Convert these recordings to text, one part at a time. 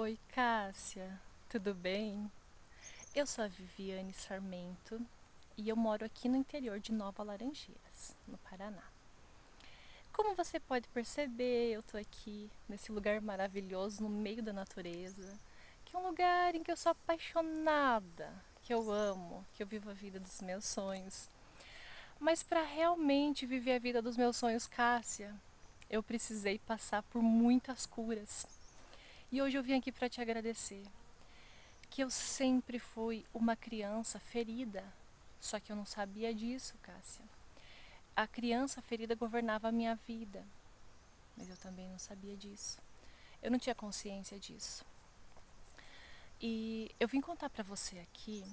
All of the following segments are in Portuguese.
Oi, Cássia, tudo bem? Eu sou a Viviane Sarmento e eu moro aqui no interior de Nova Laranjeiras, no Paraná. Como você pode perceber, eu tô aqui nesse lugar maravilhoso no meio da natureza, que é um lugar em que eu sou apaixonada, que eu amo, que eu vivo a vida dos meus sonhos. Mas para realmente viver a vida dos meus sonhos, Cássia, eu precisei passar por muitas curas. E hoje eu vim aqui para te agradecer que eu sempre fui uma criança ferida. Só que eu não sabia disso, Cássia. A criança ferida governava a minha vida, mas eu também não sabia disso. Eu não tinha consciência disso. E eu vim contar para você aqui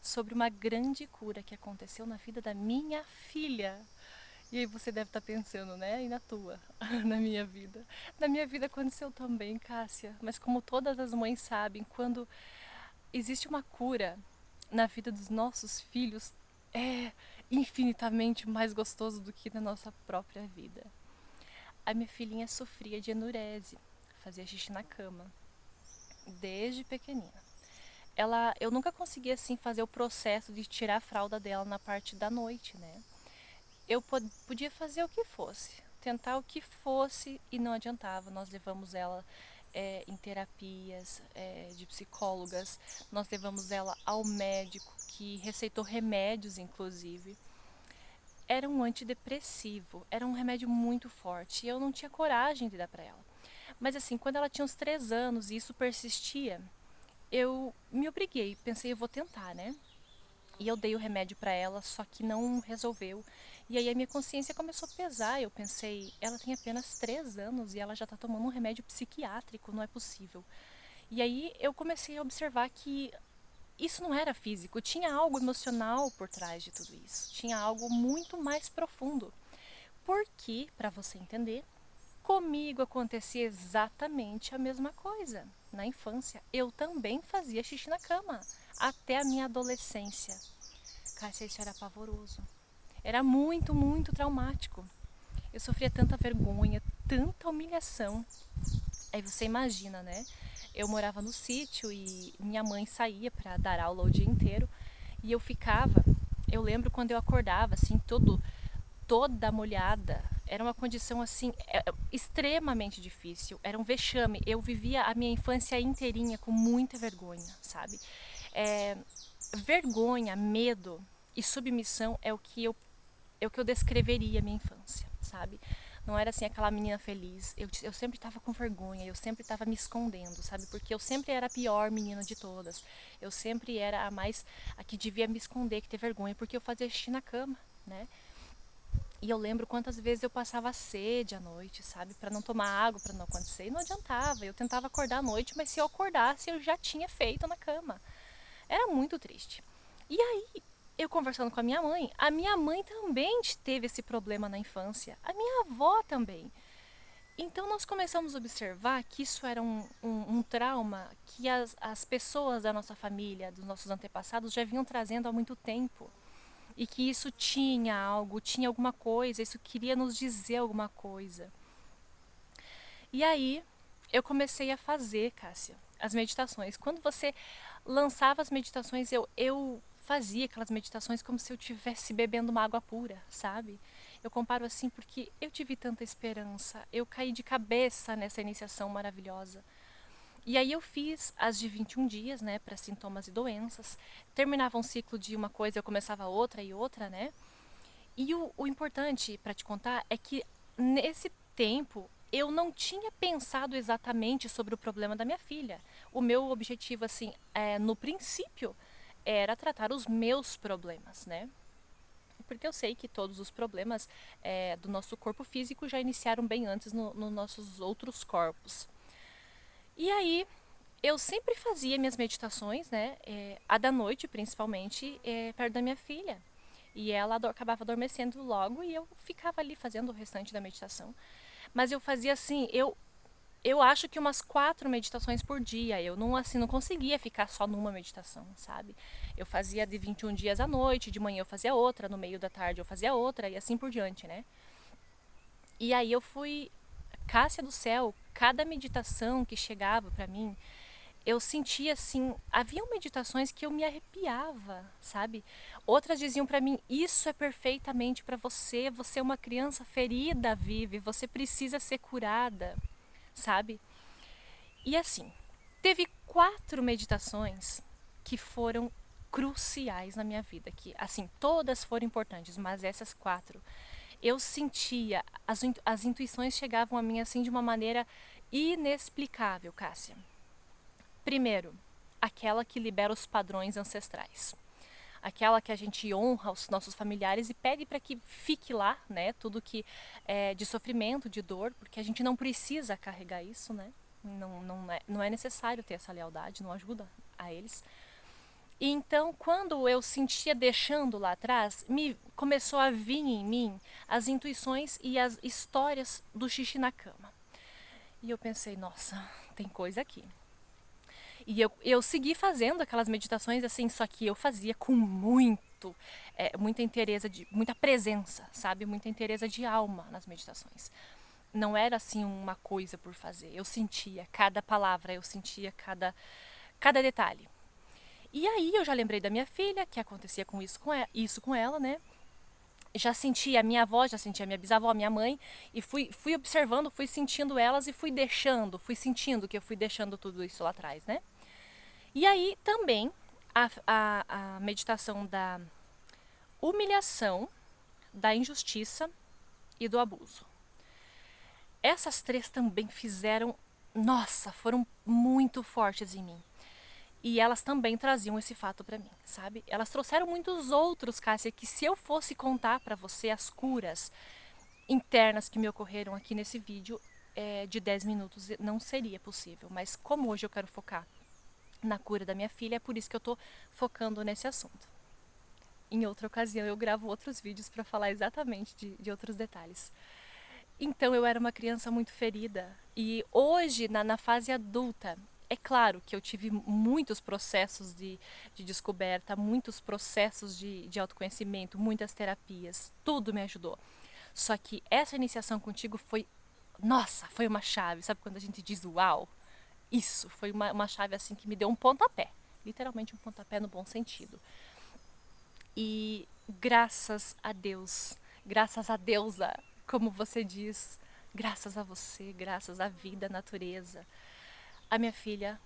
sobre uma grande cura que aconteceu na vida da minha filha. E aí você deve estar pensando, né? E na tua, na minha vida. Na minha vida aconteceu também, Cássia. Mas como todas as mães sabem, quando existe uma cura na vida dos nossos filhos, é infinitamente mais gostoso do que na nossa própria vida. A minha filhinha sofria de enurese, fazia xixi na cama, desde pequenina. Eu nunca consegui assim fazer o processo de tirar a fralda dela na parte da noite, né? Eu podia fazer o que fosse, tentar o que fosse e não adiantava. Nós levamos ela em terapias de psicólogas, nós levamos ela ao médico que receitou remédios, inclusive. Era um antidepressivo, era um remédio muito forte e eu não tinha coragem de dar para ela. Mas assim, quando ela tinha uns 3 anos e isso persistia, eu me obriguei, pensei, eu vou tentar, né? E eu dei o remédio para ela, só que não resolveu. E aí a minha consciência começou a pesar. Eu pensei, ela tem apenas 3 anos e ela já está tomando um remédio psiquiátrico, não é possível. E aí eu comecei a observar que isso não era físico, tinha algo emocional por trás de tudo isso. Tinha algo muito mais profundo. Porque, para você entender, comigo acontecia exatamente a mesma coisa. Na infância, eu também fazia xixi na cama, até a minha adolescência. Cássia, isso era pavoroso. Era muito, muito traumático. Eu sofria tanta vergonha, tanta humilhação. Aí você imagina, né? Eu morava no sítio e minha mãe saía para dar aula o dia inteiro e eu ficava. Eu lembro quando eu acordava assim, toda molhada. Era uma condição assim extremamente difícil. Era um vexame. Eu vivia a minha infância inteirinha com muita vergonha, sabe? É, vergonha, medo e submissão é o que eu descreveria a minha infância, sabe? Não era assim aquela menina feliz. Eu sempre estava com vergonha, eu sempre estava me escondendo, sabe? Porque eu sempre era a pior menina de todas. Eu sempre era a que devia me esconder, que ter vergonha, porque eu fazia xixi na cama, né? E eu lembro quantas vezes eu passava sede à noite, sabe? Para não tomar água, para não acontecer. E não adiantava. Eu tentava acordar à noite, mas se eu acordasse, eu já tinha feito na cama. Era muito triste. E aí, eu conversando com a minha mãe também teve esse problema na infância. A minha avó também. Então nós começamos a observar que isso era um trauma que as pessoas da nossa família, dos nossos antepassados, já vinham trazendo há muito tempo. E que isso tinha algo, tinha alguma coisa, isso queria nos dizer alguma coisa. E aí eu comecei a fazer, Cássia, as meditações. Quando você lançava as meditações, eu fazia aquelas meditações como se eu estivesse bebendo uma água pura, sabe? Eu comparo assim porque eu tive tanta esperança, eu caí de cabeça nessa iniciação maravilhosa. E aí eu fiz as de 21 dias, né, para sintomas e doenças. Terminava um ciclo de uma coisa, eu começava outra e outra, né? E o importante para te contar é que nesse tempo eu não tinha pensado exatamente sobre o problema da minha filha. O meu objetivo, assim, no princípio, era tratar os meus problemas, né? Porque eu sei que todos os problemas do nosso corpo físico já iniciaram bem antes nos nossos outros corpos. E aí, eu sempre fazia minhas meditações, né? A da noite, principalmente, perto da minha filha. E ela acabava adormecendo logo e eu ficava ali fazendo o restante da meditação. Mas eu fazia assim, eu acho que umas 4 meditações por dia. Eu não assim não conseguia ficar só numa meditação, sabe? Eu fazia de 21 dias à noite, de manhã eu fazia outra, no meio da tarde eu fazia outra e assim por diante, né? E aí eu fui Cássia do céu, cada meditação que chegava para mim, eu sentia assim, haviam meditações que eu me arrepiava, sabe? Outras diziam para mim, isso é perfeitamente para você, você é uma criança ferida, vive, você precisa ser curada, sabe? E assim, teve 4 meditações que foram cruciais na minha vida, que assim, todas foram importantes, mas essas 4, eu sentia, as intuições chegavam a mim assim de uma maneira inexplicável, Cássia. Primeiro, aquela que libera os padrões ancestrais. Aquela que a gente honra os nossos familiares e pede para que fique lá, né? Tudo que é de sofrimento, de dor, porque a gente não precisa carregar isso, né? Não é necessário ter essa lealdade, não ajuda a eles. E então, quando eu sentia deixando lá atrás, me começou a vir em mim as intuições e as histórias do xixi na cama. E eu pensei, nossa, tem coisa aqui. E eu segui fazendo aquelas meditações assim, só que eu fazia com muita inteireza, muita presença, sabe? Muita inteireza de alma nas meditações. Não era assim uma coisa por fazer. Eu sentia cada palavra, eu sentia cada detalhe. E aí eu já lembrei da minha filha, que acontecia com isso com ela, né? Já senti a minha avó, já senti a minha bisavó, a minha mãe, e fui observando, fui sentindo elas e fui sentindo que eu fui deixando tudo isso lá atrás, né? E aí também a meditação da humilhação, da injustiça e do abuso. Essas 3 também fizeram, nossa, foram muito fortes em mim. E elas também traziam esse fato para mim, sabe? Elas trouxeram muitos outros, Cássia, que se eu fosse contar para você as curas internas que me ocorreram aqui nesse vídeo de 10 minutos, não seria possível. Mas como hoje eu quero focar na cura da minha filha, é por isso que eu tô focando nesse assunto. Em outra ocasião eu gravo outros vídeos para falar exatamente de outros detalhes. Então eu era uma criança muito ferida e hoje, na fase adulta, é claro que eu tive muitos processos de descoberta, muitos processos de autoconhecimento, muitas terapias, tudo me ajudou. Só que essa iniciação contigo foi, nossa, foi uma chave, sabe quando a gente diz uau? Isso, foi uma chave assim que me deu um pontapé, literalmente um pontapé no bom sentido. E graças a deusa, como você diz, graças a você, graças à vida, à natureza, a minha filha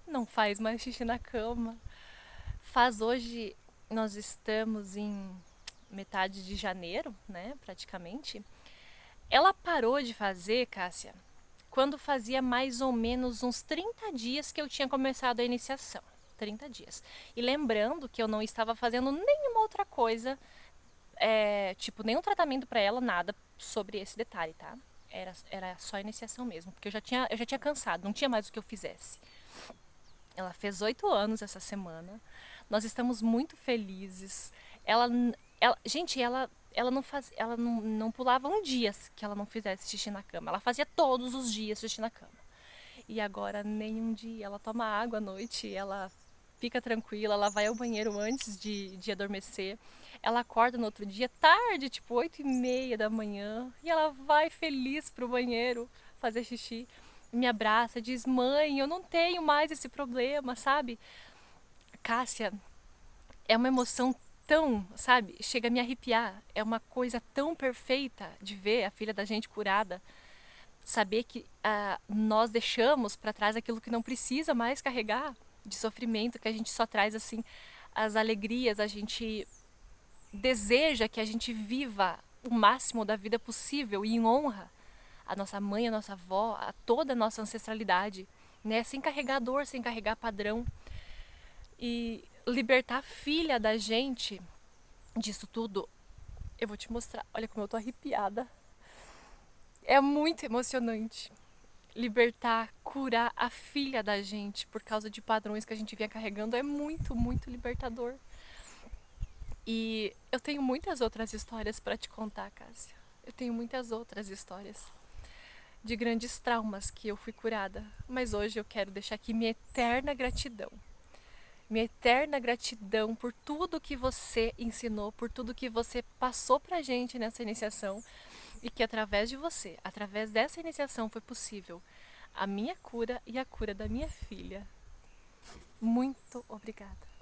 não faz mais xixi na cama. Faz hoje, nós estamos em metade de janeiro, né, praticamente. Ela parou de fazer, Cássia, quando fazia mais ou menos uns 30 dias que eu tinha começado a iniciação. 30 dias. E lembrando que eu não estava fazendo nenhuma outra coisa, tipo, nenhum tratamento para ela, nada sobre esse detalhe, tá? Era só iniciação mesmo, porque eu já tinha cansado, não tinha mais o que eu fizesse. Ela fez 8 anos essa semana. Nós estamos muito felizes. Gente, ela não pulava um dia que ela não fizesse xixi na cama. Ela fazia todos os dias xixi na cama. E agora nenhum dia. Ela toma água à noite, ela fica tranquila, ela vai ao banheiro antes de adormecer. Ela acorda no outro dia tarde, tipo 8:30 da manhã, e ela vai feliz pro banheiro fazer xixi. Me abraça, diz: mãe, eu não tenho mais esse problema, sabe? Cássia, é uma emoção tão, sabe? Chega a me arrepiar. É uma coisa tão perfeita de ver a filha da gente curada. Saber que nós deixamos para trás aquilo que não precisa mais carregar de sofrimento, que a gente só traz assim as alegrias, a gente deseja que a gente viva o máximo da vida possível e em honra a nossa mãe, a nossa avó, a toda a nossa ancestralidade, né? Sem carregar dor, sem carregar padrão. E libertar a filha da gente disso tudo, eu vou te mostrar. Olha como eu tô arrepiada. É muito emocionante. Libertar, curar a filha da gente por causa de padrões que a gente vinha carregando é muito, muito libertador. E eu tenho muitas outras histórias para te contar, Cássia. Eu tenho muitas outras histórias de grandes traumas que eu fui curada. Mas hoje eu quero deixar aqui minha eterna gratidão. Minha eterna gratidão por tudo que você ensinou, por tudo que você passou pra gente nessa iniciação. e que através de você, através dessa iniciação foi possível a minha cura e a cura da minha filha. Muito obrigada.